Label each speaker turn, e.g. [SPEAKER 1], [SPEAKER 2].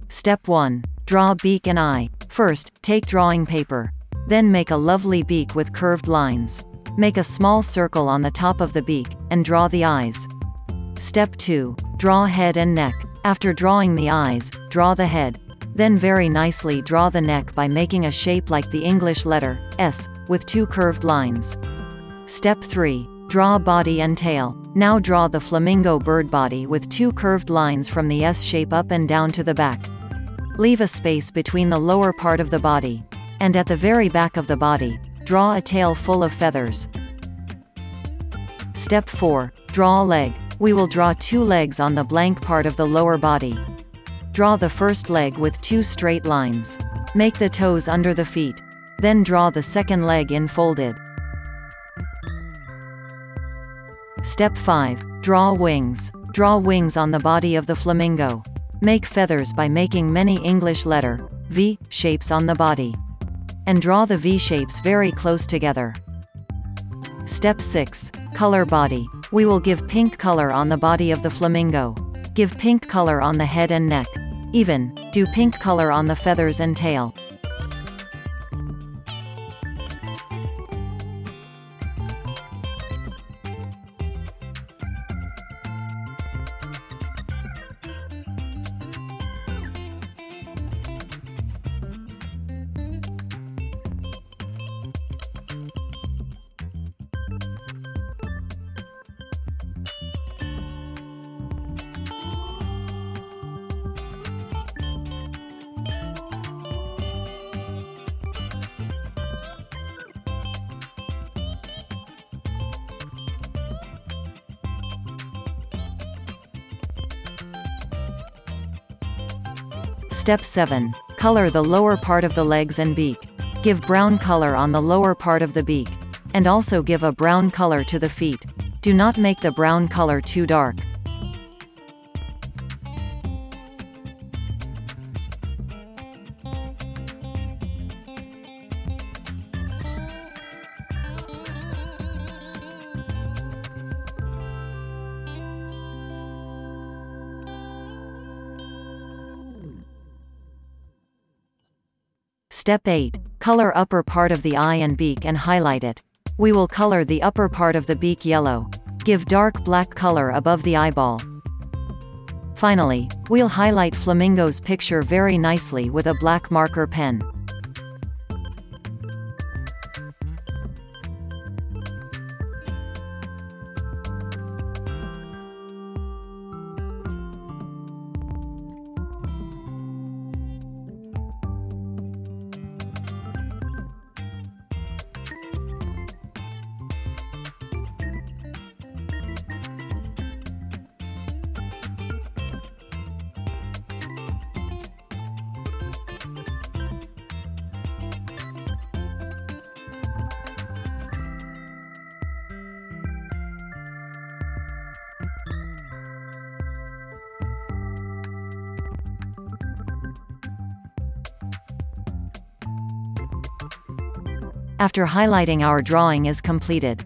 [SPEAKER 1] Step 1. Draw beak and eye. First, take drawing paper. Then make a lovely beak with curved lines. Make a small circle on the top of the beak, and draw the eyes. Step 2. Draw head and neck. After drawing the eyes, draw the head. Then very nicely draw the neck by making a shape like the English letter S, with 2 curved lines. Step 3. Draw body and tail. Now draw the flamingo bird body with 2 curved lines from the S shape up and down to the back. Leave a space between the lower part of the body. And at the very back of the body, draw a tail full of feathers. Step 4. Draw a leg. We will draw 2 legs on the blank part of the lower body. Draw the first leg with 2 straight lines. Make the toes under the feet. Then draw the second leg in folded. Step 5. Draw wings. Draw wings on the body of the flamingo. Make feathers by making many English letter V shapes on the body. And draw the V shapes very close together. Step 6. Color body. We will give pink color on the body of the flamingo. Give pink color on the head and neck. Even, do pink color on the feathers and tail. Step 7. Color the lower part of the legs and beak. Give brown color on the lower part of the beak. And also give a brown color to the feet. Do not make the brown color too dark. Step 8. Color upper part of the eye and beak and highlight it. We will color the upper part of the beak yellow. Give dark black color above the eyeball. Finally, we'll highlight flamingo's picture very nicely with a black marker pen. After highlighting, our drawing is completed.